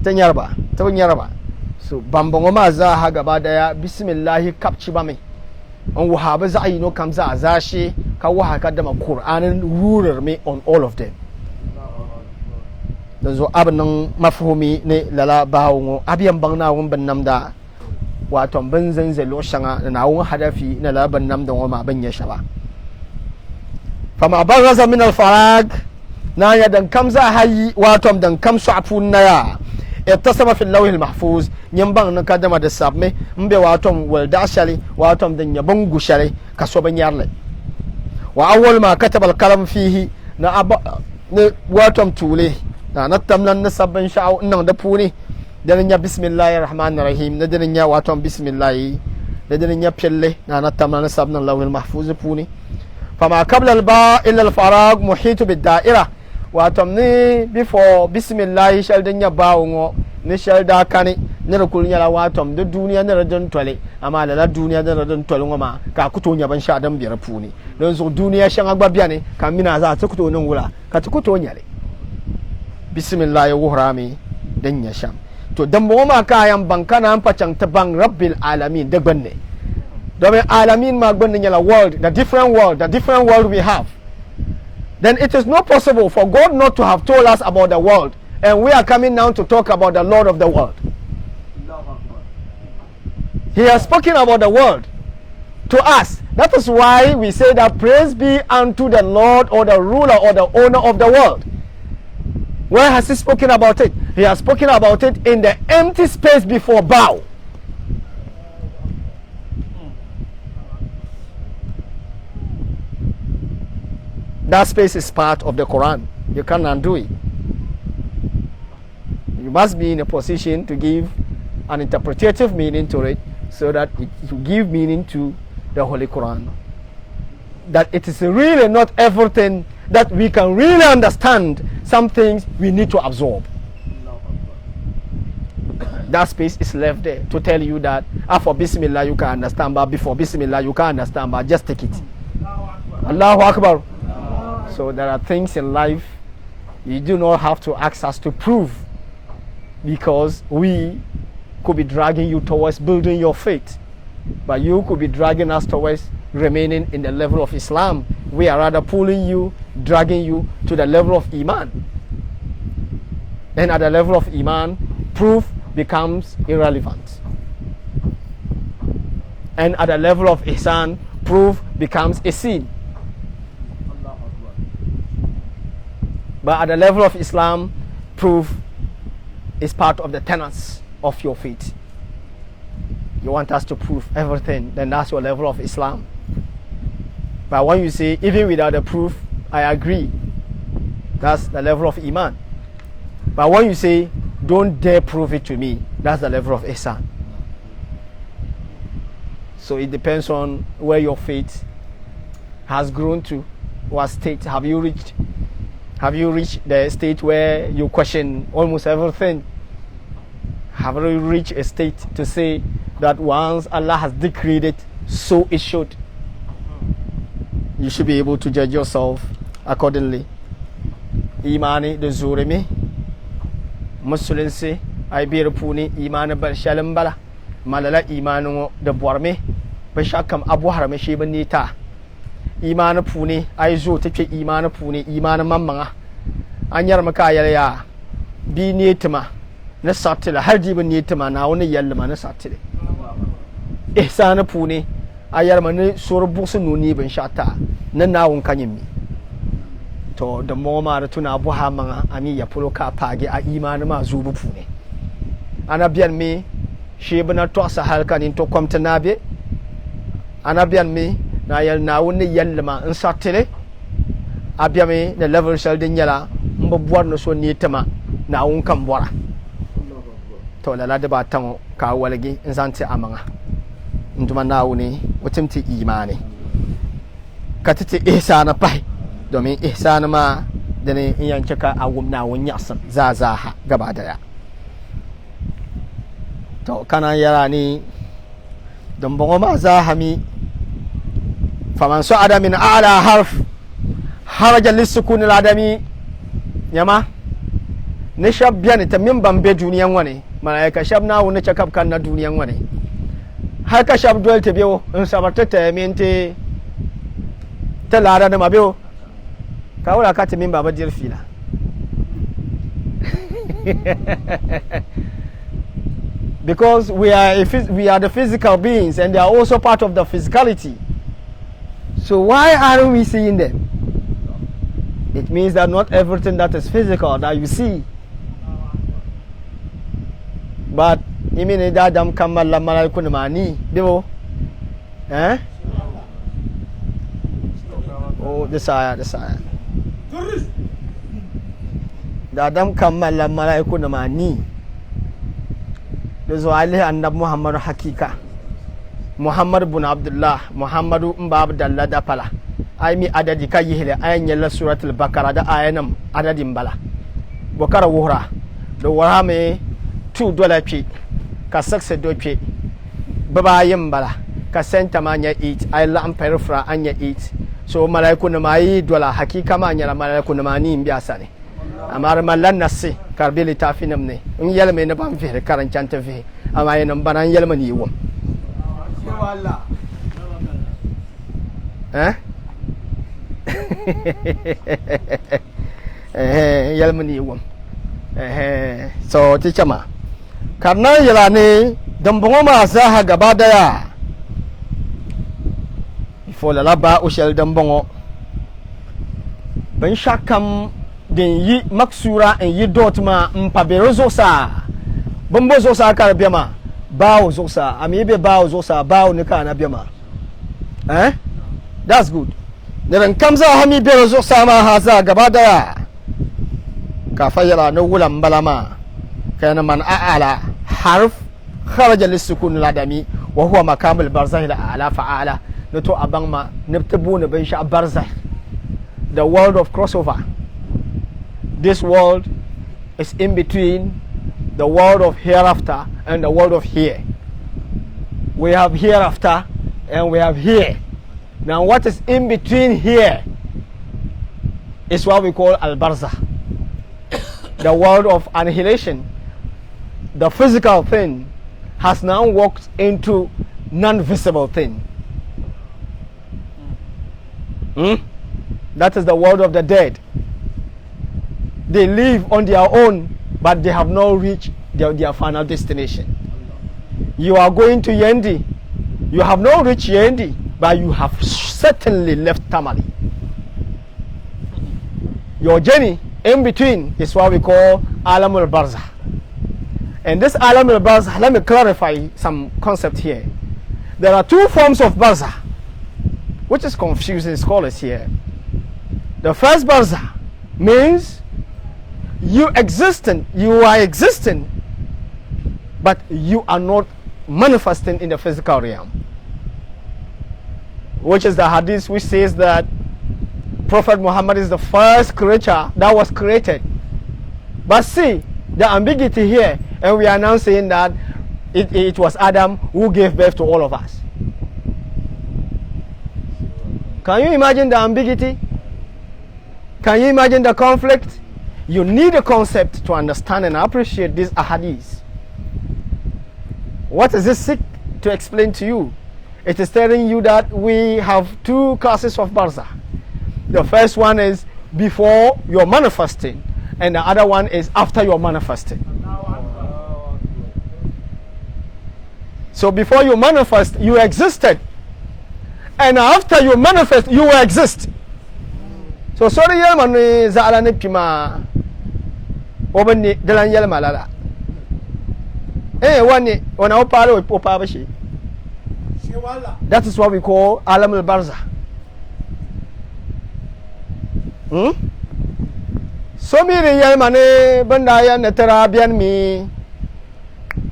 Tenyarba. Tabanyarba. So bambongo ma za ha gaba daya bismillahi kapci ba mai an wahaba za yi no kam za a zashi ka waha ka da Qur'anin ruler me on all of them. Da zo abin mafhumi ne lala bawo abiyan bangna won ban namda wato ban zanzalo shanga na won hadafi na la ban namda won ma ban ya shaba fama baraza min al farag na ya dan kam za hayi wato dan kam su afun na ya اتصم في اللوح المحفوظ نيمبان نكادما د سابمي مبي واتوم ولداشالي واتوم دنيا بونغوشالي كسوبن يارلي واول ما كتب الكلام فيه نا واتوم تولي نا نتملن نسبن شاو نان دبوني دنيا بسم الله الرحمن الرحيم ندنيا واتوم بسم الله ندنيا بيلي نا نتملن نسبن اللوح المحفوظ بوني فما قبل الباء الا الفراغ محيط بالدائره watom ni before bismillah shall denya bawo ni shall da kani ne ko nyala watom de duniya ne radon tole amma la duniya ne radon tole ngoma ka kuto nya ban sha dan biyar puni don so duniya shan agba biya ne kan mina za ta kuto nan wula ka ta kuto nyale bismillah ya wuhrami dan ya sham to dan bo ma kayan bankana an facang ta bang rabbil alamin da gbanne domin alamin ma gbanne nyala world, the different world we have. Then it is not possible for God not to have told us about the world, and we are coming now to talk about the Lord of the world. He has spoken about the world to us. That is why we say that praise be unto the Lord, or the ruler, or the owner of the world. Where has he spoken about it? He has spoken about it in the empty space before bow. That space is part of the Quran. You can't undo it. You must be in a position to give an interpretative meaning to it, so that it will give meaning to the Holy Quran. That it is really not everything that we can really understand. Some things we need to absorb. That space is left there to tell you that after Bismillah you can understand, but before Bismillah you can't understand, but just take it. Allahu Akbar. So there are things in life you do not have to ask us to prove, because we could be dragging you towards building your faith, but you could be dragging us towards remaining in the level of Islam. We are rather pulling you, dragging you to the level of Iman. And at the level of Iman, proof becomes irrelevant. And at the level of Ihsan, proof becomes a sin. But at the level of Islam, proof is part of the tenets of your faith. You want us to prove everything, then that's your level of Islam. But when you say, even without the proof, I agree, that's the level of Iman. But when you say, don't dare prove it to me, that's the level of Ihsan. So it depends on where your faith has grown to, what state have you reached. Have you reached the state where you question almost everything? Have you reached a state to say that once Allah has decreed it, so it should? You should be able to judge yourself accordingly. Imani de zurimi musulinsi ay bir puni imani bal shalambala malala imanu de borme bashakam abu harame shi banita imani puni ay zo take imani puni imani mamma anyar maka ya bi nitima na satila har di ban nitima na wani yallama na satile ihsana puni ayar mani sorbu sununi ban shata na nawun kanyimi to da moma da tuna abu hamanga ani ya pulo ka page a imani ma zubu pune ana biyan me shi bana to sa halka nin to kwamta nabe ana biyan me na yal na woni yallama in satile abiya me na level shal din yala mbo buwar no so ni tama na wun kan bora to la da ba tan ka walgi in zanti amanga nduma na wuni wutimti imani katiti ihsana pai domin ihsani ma da ne in yanke ka a gumna wani yasan za ha gaba daya to kana yara ni don bongo ma za hami faman su adamin ala harf haraja lissukun ladami yama ne shab biyan ta min ban be duniyan wani malaika shab na wani cakap kan na duniyan wani har ka shab dole ta biyo in sabarta ta mente ta lada da mabiyo kawula ka ta min baba jirfila because we are the physical beings and they are also part of the physicality. So why aren't we seeing them? It means that not everything that is physical that you see. But you mean that Adam kamala malaikun mani, demo? Eh? Oh, the sire. Da Adam kammala mala'iku na mani da zuwa alihi annabi Muhammadu hakika Muhammadu bin Abdullah Muhammadu in ba Abdullah da fala ai mi adadi kai hile ayan yalla suratul bakara da ayanam adadin bala bokara wuhra da wara me $2 pe ka sakse do pe baba yin bala ka senta manya 8 ai la ampere fra anya 8 so mala'iku na mai dola hakika ma nyala mala'iku na mani biya sane amar mallan nasi karbili tafinam ne in yalme na ban fi karan canta fi amma yana banan yalma ni wo yalma ni wo so ti chama karna yala ne dambongo ma sa ha gaba daya ifo la laba ushel dambongo ban shakam den yi maksura en yi dotma mpabero zosa bombo zosa kar biama bawo zosa ami be bawo zosa bawo ne kana biama that's good dan kamza hami be zosa ma haza gaba daya ka fayara no wulan balama kana man a'ala harf kharaja lisukun ladami wa huwa makamul barzah ala fa'ala nato abangma nabtabuna ban sha barzah the world of crossover. This world is in between the world of hereafter and the world of here. We have hereafter and we have here. Now what is in between here is what we call al-barzah, the world of annihilation. The physical thing has now walked into non-visible thing. That is the world of the dead. They live on their own, but they have not reached their final destination. You are going to Yendi. You have not reached Yendi, but you have certainly left Tamale. Your journey in between is what we call Alam al-Barzah. And this Alam al-Barzah, let me clarify some concept here. There are two forms of Barzah, which is confusing scholars here. The first Barzah means you are existing, but you are not manifesting in the physical realm, which is the hadith which says that Prophet Muhammad is the first creature that was created. But see, the ambiguity here, and we are now saying that it was Adam who gave birth to all of us. Can you imagine the ambiguity? Can you imagine the conflict? You need a concept to understand and appreciate these ahadith. What does this seek to explain to you? It is telling you that we have two classes of barzakh. The first one is before you're manifesting, and the other one is after you're manifesting. So before you manifest, you existed, and after you manifest, you will exist. So sorry, man, zala ne pima, obani dalan yel malala. Wani wana opalo opabashi. That is what we call alam al barza. So mi yel mane bandaya netera bian mi.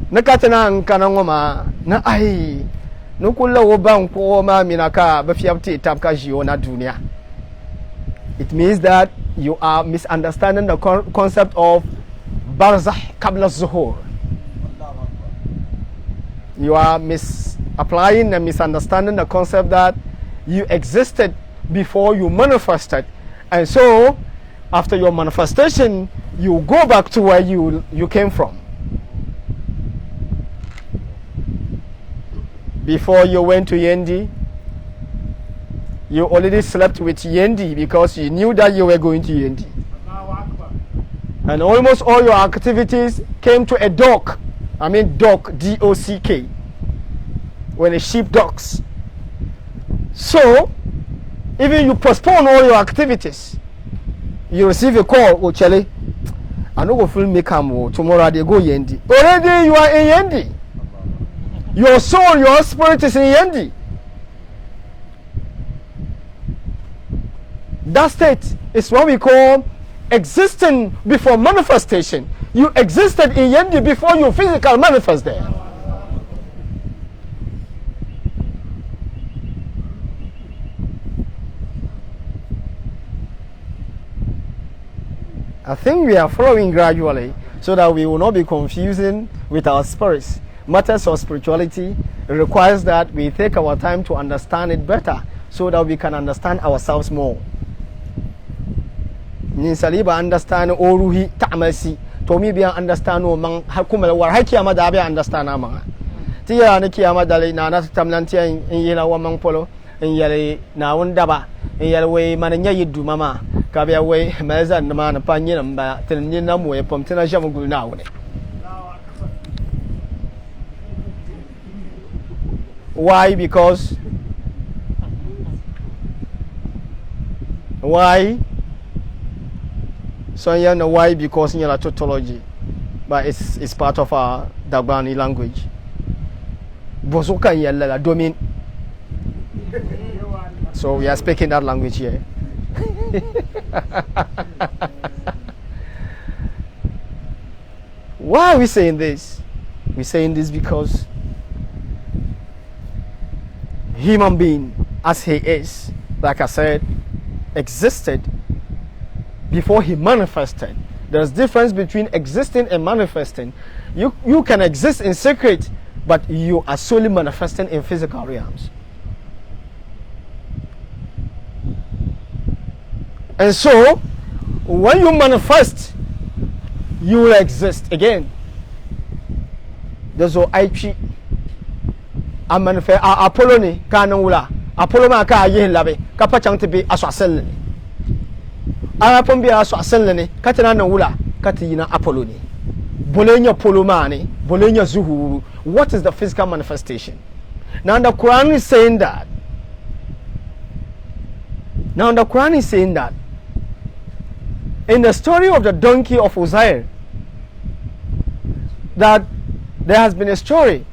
Nakatana kanangoma na ai. Nukula obang ko ma minaka bafiabti tapka jiona dunia. It means that you are misunderstanding the concept of barzakh qabla zuhur. You are misapplying and misunderstanding the concept that you existed before you manifested, and so after your manifestation you go back to where you came from. Before you went to Yendi, you already slept with Yendi because you knew that you were going to Yendi. And almost all your activities came to a dock. I mean dock, D-O-C-K. When a ship docks. So, even you postpone all your activities, you receive a call, oh Charlie, I know go film me come tomorrow they go Yendi. Already you are in Yendi. Your soul, your spirit is in Yendi. That state is what we call existing before manifestation. You existed in Yendi before you physically manifest there. I think we are following gradually so that we will not be confusing with our spirits. Matters of spirituality requires that we take our time to understand it better so that we can understand ourselves more. Ninsaliba understand oruhi ta'masi to mi biya understand o man hakuma war hakiyama da biya understand amanga tiya ne kiyama dale na tamlanti in yela wa man polo in yele na won daba in yele we man nya yidu mama ka biya we meza na man pa nyi na ba tin ni na mo e pom tina jamugul na wone. Why? Because why? So you know why? Because you're a tautology, but it's part of our Dagbani language. Bozoka yella domin. So we are speaking that language here. Why are we saying this? We're saying this because human being, as he is, like I said, existed before he manifested. There's difference between existing and manifesting. You can exist in secret, but you are solely manifesting in physical realms. And so, when you manifest, you will exist again. There's no IP. I manifest Apollo ni kanula. Apollo ma ka yin labe. Kapa chang tibi aswasel ni. Ara pombi aswasel ni. Katana na wula. Katina Apollo ni. Bolenya polomani. Bolenya zuhuru. What is the physical manifestation? Now the Quran is saying that. In the story of the donkey of Uzair, that there has been a story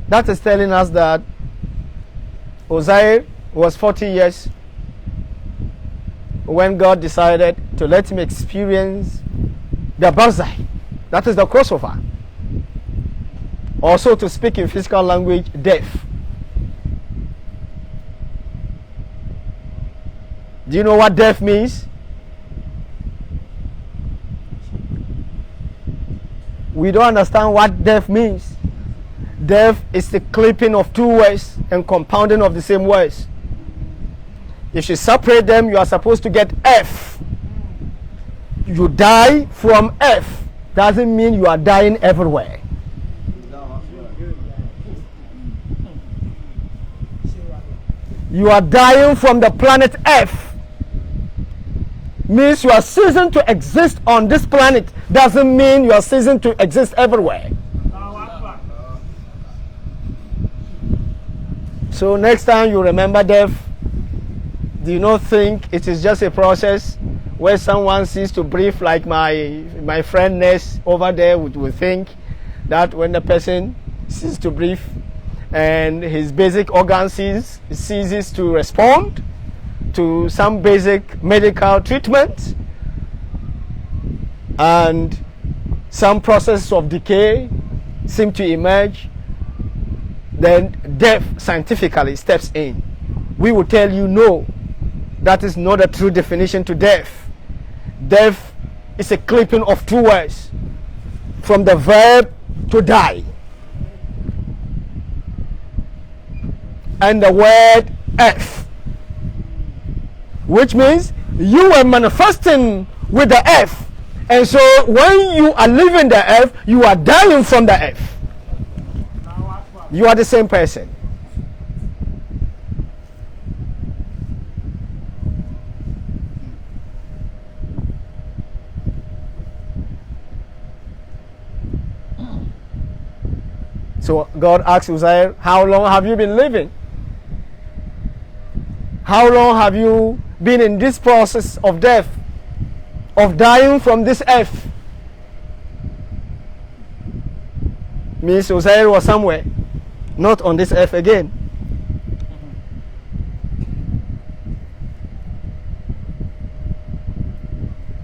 that is telling us that Uzair was 40 years when God decided to let him experience the barzakh, that is the crossover. Also, to speak in physical language, death. Do you know what death means? We don't understand what death means. Death is the clipping of two words and compounding of the same words. If you separate them, you are supposed to get F. You die from F. Doesn't mean you are dying everywhere. You are dying from the planet F. Means you are ceasing to exist on this planet. Doesn't mean you are ceasing to exist everywhere. So next time you remember death, do not think it is just a process where someone ceases to breathe, like my friend Ness over there would think that when the person ceases to breathe and his basic organ ceases to respond to some basic medical treatment and some process of decay seem to emerge, then death scientifically steps in. We will tell you no, that is not a true definition to death. Death is a clipping of two words from the verb to die and the word F, which means you were manifesting with the F, and so when you are leaving the F, you are dying from the F. You are the same person. So God asks Uzair, how long have you been living? How long have you been in this process of death, of dying from this F? Means Uzair was somewhere, not on this earth again.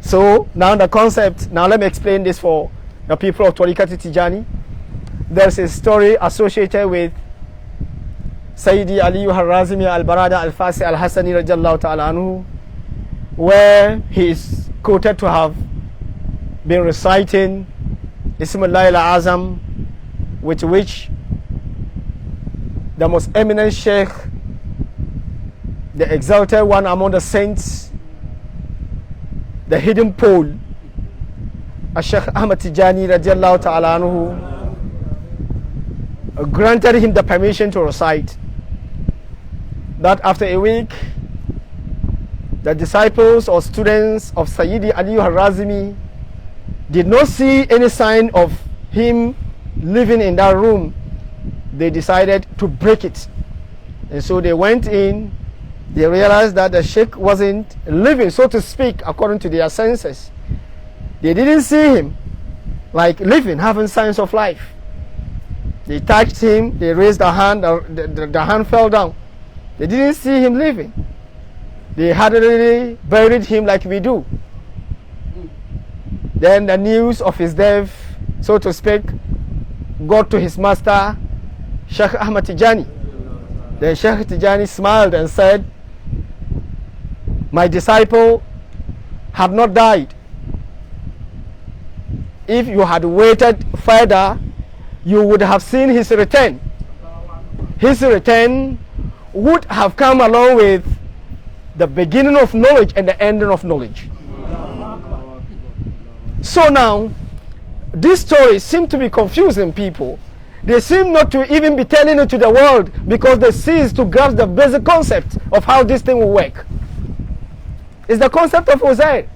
So now the concept, now let me explain this for the people of Tariqat Tijani. There's a story associated with Sayyidi Ali Harazimi al-Barada al-Fasi al-Hassani radiallahu ta'ala anhu, where he is quoted to have been reciting Ismullah al-Azam, with which the most eminent Sheikh, the exalted one among the saints, the hidden pole, Sheikh Ahmad Tijani radiallahu ta'ala anhu, granted him the permission to recite. That after a week, the disciples or students of Sayyidi Ali Harazimi did not see any sign of him living in that room. They decided to break it, and so they went in. They realized that the Sheikh wasn't living, so to speak, according to their senses. They didn't see him like living, having signs of life. They touched him, they raised the hand, the hand fell down. They didn't see him living. They had already buried him like we do. Then the news of his death, so to speak, got to his master, Sheikh Ahmad Tijani. Then Sheikh Tijani smiled and said, my disciple had not died. If you had waited further, you would have seen his return. His return would have come along with the beginning of knowledge and the ending of knowledge. So now, these stories seem to be confusing people. They seem not to even be telling it to the world because they cease to grasp the basic concept of how this thing will work. It's the concept of Uzair.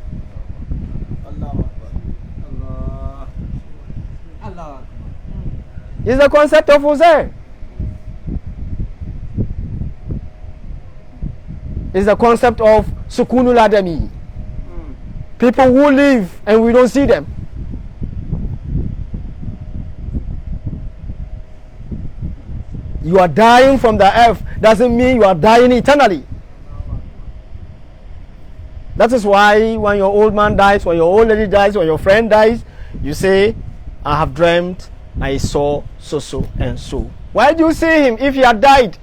It's the concept of Uzair. It's the concept of Sukunul Adami. People who live and we don't see them. You are dying from the earth doesn't mean you are dying eternally. That is why when your old man dies, when your old lady dies, when your friend dies, you say, I have dreamt I saw so and so. Why do you see him if he had died?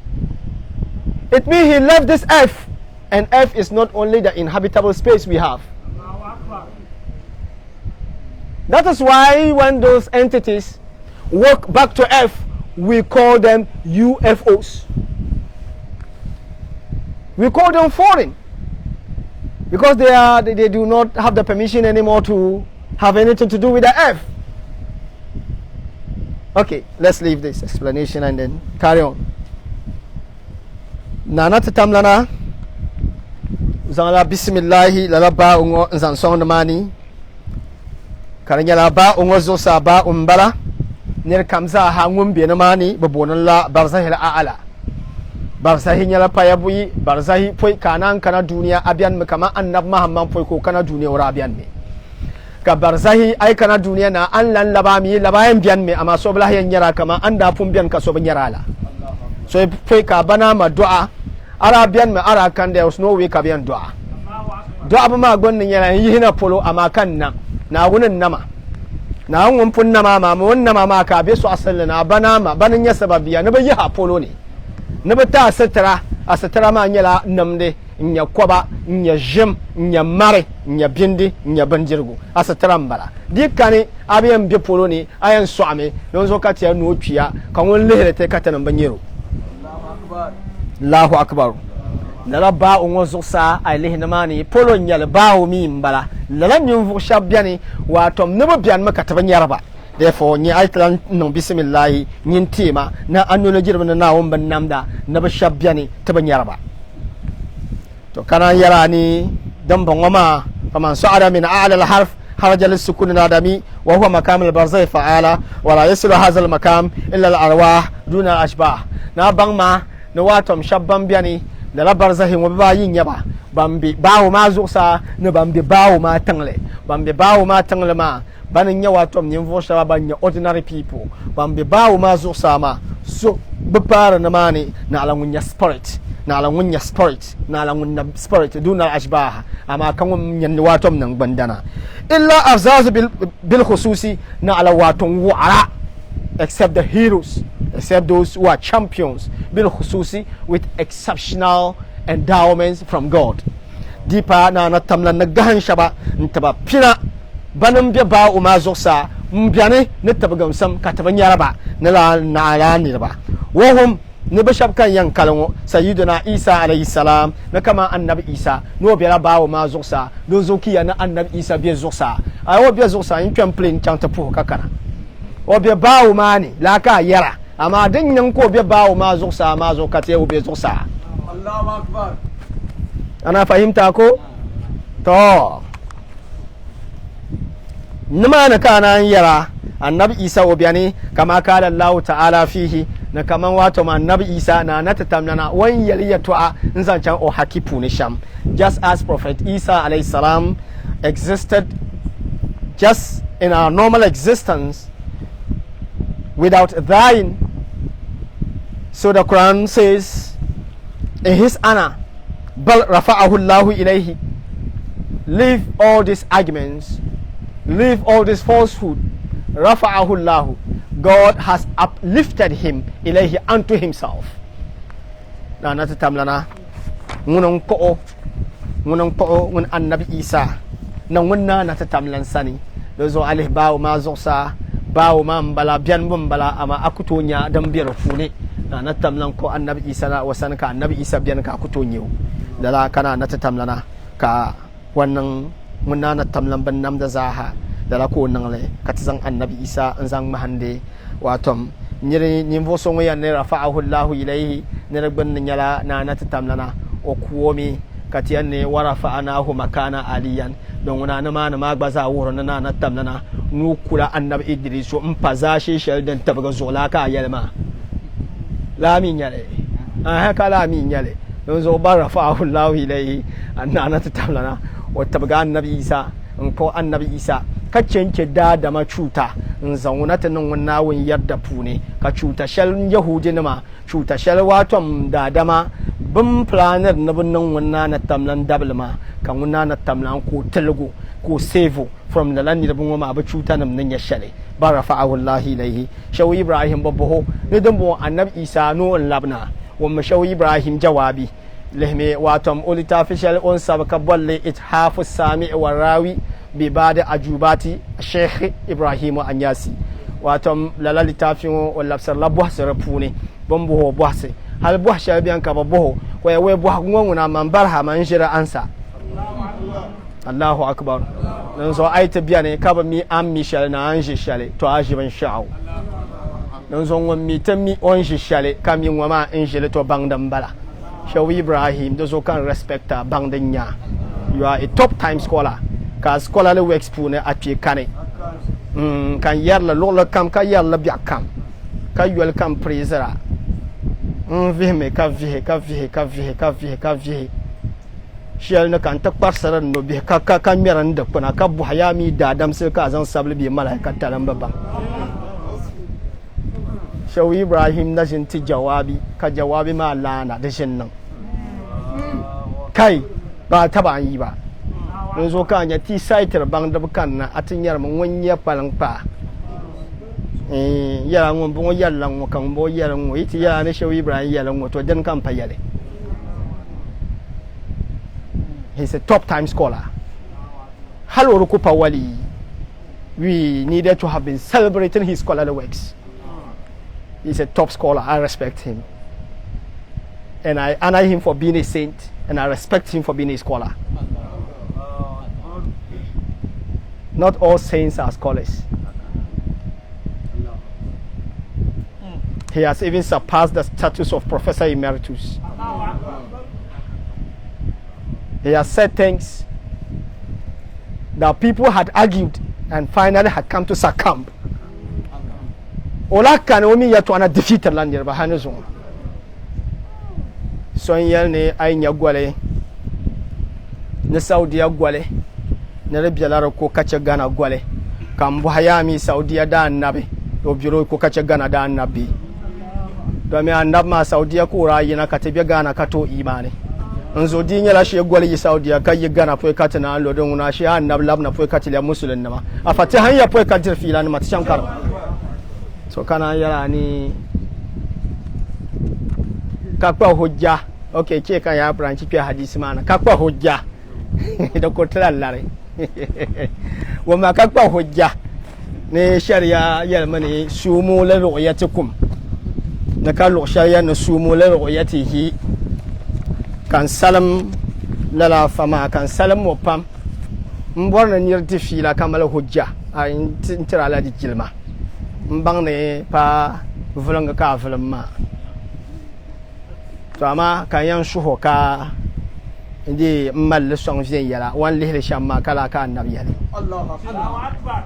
It means he left this earth And earth is not only the inhabitable space we have. That is why when those entities walk back to earth, we call them UFOs. We call them foreign, because they do not have the permission anymore to have anything to do with the earth. Okay, let's leave this explanation and then carry on. Nana tatamlana zangala bismillahi lalaba ungo nzansong namani karanya laba ungo zosa ba umbala nir kamza hangum bi namani babonan la barzahi la ala barzahi nyala payabui barzahi poi kanan kana duniya abian me kama annab mahamman poi ko kana duniya wara abian me ka barzahi ay kana duniya na an lan labami labayan bian me ama so blah yan nyara kama anda pum bian ka so nyara la so poi ka bana ma du'a ara bian me ara kan there was no way ka bian du'a ba ma gon ni nyara yihina polo ama kan na wunin nama na won pun nama ma won nama ma ka be so asal na bana ma banin ya sababiya na ba yi ha polo ne na ba ta asatara ma nyala namde nya koba nya jem nya mare nya bindi nya banjirgo asatara mbala dikani abiyan be polo ne ayan so ame don so ka tiya no twiya kan won lehere te kata nan banyero Allahu akbar lala ba ongo zoksa ay lehe namani polo nyal ba o mi mbala lala nyum fu shabiani wa tom nebo bian maka tabanyaraba therefore ni aytlan no bismillah nyin tema na anno jirba na won ban namda na ba shabiani tabanyaraba to kana yarani dan bangoma faman sa'ada min a'la al-harf خرج للسكون الآدمي وهو مقام البرزخ فعالة ولا يصل هذا المقام إلا الأرواح دون الأشباح نابن ما نواتم شبان بياني نلا برزخ وباين يبا بامبي باو ما زوسا نبامبي باو ما تنgle بامبي باو ما تنgle ما banin yawa tom nin vo shaba banya ordinary people bambe bawo ma zoksa ma so bepara na mani na alangunya spirit na alangunya spirit na alangunya spirit duna ashbaha ama kan nyen watom nan bandana illa afzaz bil khususi na ala watom wara except the heroes, except those who are champions bil khususi with exceptional endowments from God. Dipa na natamlan nagahan shaba ntaba pina banam be ba o ma zoksa mbiane ne tabagam sam katabanya raba ne la na ala ni raba wohum ne bashab kan yan kalongo sayyiduna Isa alayhi salam na kama annabi Isa no be la ba o ma zoksa do zokiya na annabi Isa be zoksa ayo be zoksa in complain chanta po kakana o be ba o ma ni la ka yara ama din yan ko be ba o ma zoksa ma zokate o be zoksa Allahu akbar ana fahimta ko to nima na kana yara annabi Isa obiani kama kala Allah ta'ala fihi na kaman wato ma annabi Isa na natatamnana wan yaliya to'a nzancan o hakipu ne sham just as prophet Isa alayhi salam existed just in our normal existence without dying. So the Quran says in his honor bal rafa'ahu Allah ilayhi, leave all these arguments, leave all this falsehood. Rafa'ahu Allah, God has uplifted him ilayhi unto himself. Na natatamlana ngunong ko ngun annabi Isa na ngunna natatamlan sani dozo alih bawo ma zosa bawo ma mbala bian mbala ama akutonya dambira fune na natamlan ko annabi Isa na wasan ka annabi Isa bian ka akutonyo dala kana natatamlana ka wannan munna natamlan ban nam da zaha dala ko nan le katizan annabi Isa anzang mahande watom nyiri nyimvo songo ya ne rafa'ahu Allah ilayhi ne rabban nyala na natatamlana o kuomi katiyan ne warafa'anahu makana aliyan don wana na ma magbaza wurin na natamlana nu kula annabi Idris so mpaza shi sheldan tabaga zolaka yalma lamin yale haka lamin yale don zo barafa'ahu Allah ilayhi annana tatamlana wa tabaga annabi Isa ko annabi Isa ka cenke da ma cuta in zauna ta nan wannan wun yadda fune ka cuta shal yahudi ma cuta shal watom da dama bin planet na bin nan wannan na tamlan dablma kan wannan na tamlan ko telgo ko save from the land da bin ma ba cuta nan ya shale barafa'ahu Allah ilayhi shawi Ibrahim babbo ne dan bo annabi Isa no labna wa mashawi Ibrahim jawabi lehme watom ulita fishal on sabaka bolle ithafu sami wa rawi bi bada ajubati Sheikh Ibrahim Anyasi watom lala litafin wala sar la boh sar puni bombo ho bohse hal boh shal bian ka boh ko ya we boh ngona man barha man jira ansa Allahu akbar nan so ayta biane ka ba mi am michel na anje shale to aji ban sha'u nan so ngom mi tammi on shale kam yi ngoma injele to bangdam bala Sheikh Ibrahim does can respect bangdenya. You are a top time scholar. Cause scholarly works pune at your cane. Can yell lola cam, can yell biak cam. Can you welcome praiser? Vihme, kavi. Shell no can take parcel no be kaka miranda puna kabu hayami da dam silkas and sabli be malaka talamba. Sheikh Ibrahim doesn't jawabi ka jawabi ma lana da shin nan kai ba taba yi ba don zo kan ya ti saitar bang da bukan na atin yar mun wanya palang pa ya ngon bo yalla ngo kan bo yalla ngo iti ya ne Sheikh Ibrahim yalla ngo to den kan payale. He's a top time scholar. Hello Rukupa Wali. We needed to have been celebrating his scholarly works. He's a top scholar. I respect him. And I honor him for being a saint. And I respect him for being a scholar. Not all saints are scholars. He has even surpassed the status of Professor Emeritus. He has said things that people had argued and finally had come to succumb. Ola kan omi ya to ana defeat land yer ba hanu zo son yel ne ay nya gwale ne Saudi ya gwale ne Arabia lara ko kace Ghana gwale kan bu hayami Saudi da annabi do biro ko kace Ghana da annabi do me annab ma Saudi ko rayi na katabe Ghana kato imani nzo dinya la she gwale yi Saudi ka yi Ghana po kata na lo don na she annab lab na po kata le musulun na ma afati hanya po kata filan ma tsankar so kana yara ni kakwa hujja okay ke kan ya branch pe hadisi mana kakwa hujja da ko trallare wa ma kakwa hujja ne sharia yalma ne sumu la ru'yatikum na ka lo sharia na sumu la ru'yatihi kan salam la fama kan salam mo pam mborna nirti fila kamala hujja a intira la di jilma mbang ne pa vulanga ka vulma to ama kan yan shuho ka indi mal song vien yala wan lihle shamma kala ka annabi yale Allahu akbar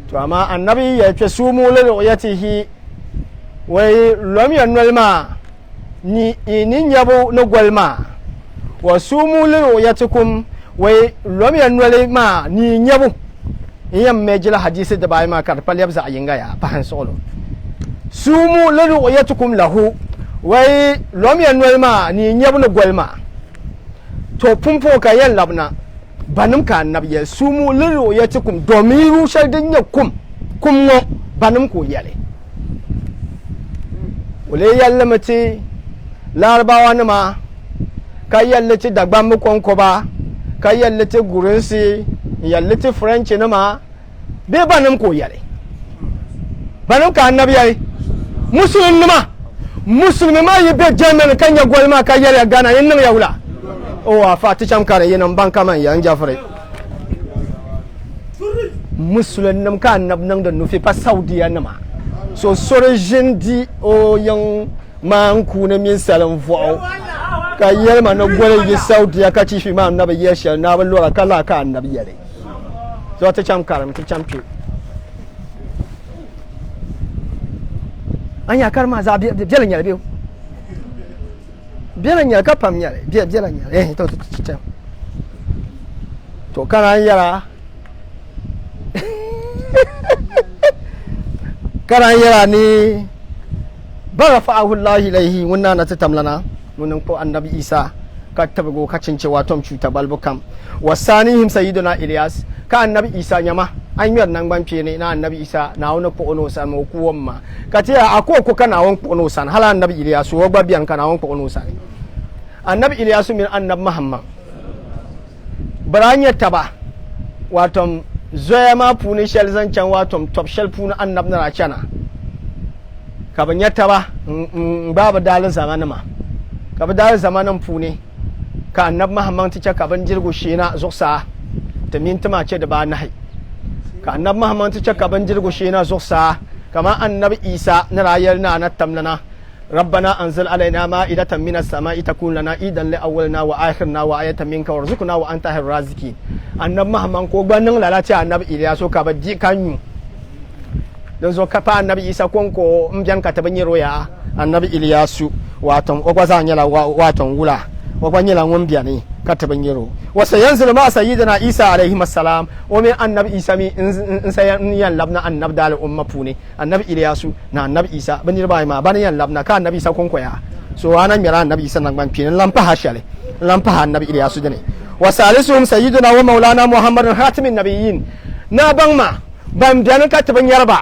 to ama annabi ya ce sumu le yatihi wai lam yanwalma ni inin yabo no golma wa sumu le yatikum wai lam yanwalma ni nyabo yam mejila hadisi da bai ma kar palyab za yinga ya pan solo sumu le yatikum lahu wai lam yanwalma ni nyabo no golma to pumpo ka yan labna banum ka annabi sumu liru yatikum domiru shadin yakum kumno banum ko yale wale yalla mace larbawa ne ma ka yallace dagban mu konko ba ka yallace gurinsi yallace french ne ma be banum ko yale banum ka annabi yayi musulmi ma yi be german kan ya golma ka yale gana yin nan ya wula o wa fati cham kare yenan banka man yan jafare musulun nam ka annab nan da nufi pa saudiya nama so sore jendi o yang man ku na min salam vo ka yelma no gore yi saudiya ka ci fi ma annabi yeshal na ban lora kala ka annabi yare so ta cham kare ta cham pi anya karma za bi jelan yare biyo biela nya ka pam nya biela nya to kana yara kana yara ni barafa'ahu Allah ilaihi wannan na tatamlana wannan ko annabi Isa ka tabago ka cincewa tom cuta balbukam wasanihim sayyiduna Ilyas ka annabi Isa nyama an yi nan ban ne na annabi Isa na wani ko ono san mo ku wamma ka ce ako ko kana won ko ono san hala annabi Ilyas wo gba biyan kana won ko ono san annabi Ilyasu min annabi Muhammad baranya taba wato zoya ma puni shel zancan wato top shel puni annabi na rachana ka ban yatta ba babu dalin zamanin ma ka ba dalin zamanin puni ka annabi Muhammad ta ka ban jirgo shi na zuksa ta mintuma ce da ba nahi ka annabi Muhammad ta ka ban jirgo shi na zuksa kama annabi Isa na rayar na tamlana ربنا أنزل علينا مائدة من السماء تكون لنا عيدا لأولنا وآخرنا وآية منك وارزقنا وأنت خير الرازقين annabi Muhammad ko gbanin lalace annabi Ilyasu ka baji kanyu don zo kafa annabi Isa konko mbiyan ka tabanyi roya annabi Ilyasu waton ogwaza nyala waton wula ogwanyela ngombiya ne ka tabanyi ro wasa yanzil ma sayyidina Isa alaihi assalam o me annabi Isa mi in sayan yan labna annabi dal umma pune annabi Ilyasu na annabi Isa banir bai ma ban yan labna ka annabi Isa konko ya so anan mira annabi Isa nan ban pinin lampa hashale lampa annabi Ilyasu dane وثالثهم سيدنا ومولانا محمد خاتم النبيين نابنما بامدان كتبن يربع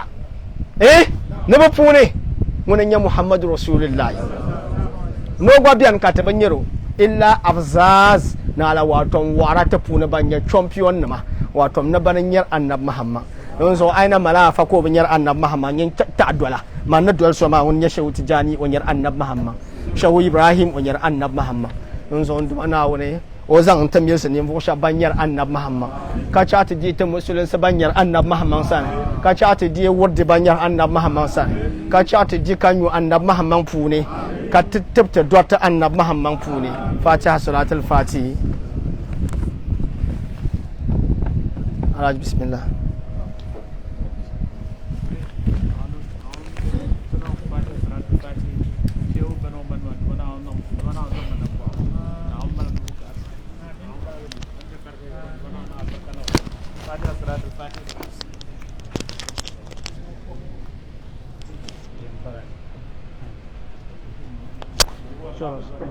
نبفوني من محمد رسول الله نوغوا بيان كتبن يرو إلا أفزاز نالا واتم وارات فون بانيا champion نما واتم نبان ير النب محمد نونسو أين ملا فكو بنير النب محمد ين تعدولا ما ندول سما ونيا شو تجاني ونير النب محمد شو إبراهيم ونير النب محمد نونسو أنا وني ozan tamir sa ne mu sha banyar annab Muhammad ka cha ta je ta musulun sa banyar annab Muhammad san ka cha ta je wurdi banyar annab Muhammad san ka cha ta je kanyu annab Muhammad fune ka tattata dota annab Muhammad fune fatiha salatul fatihi alaj bismillah Allah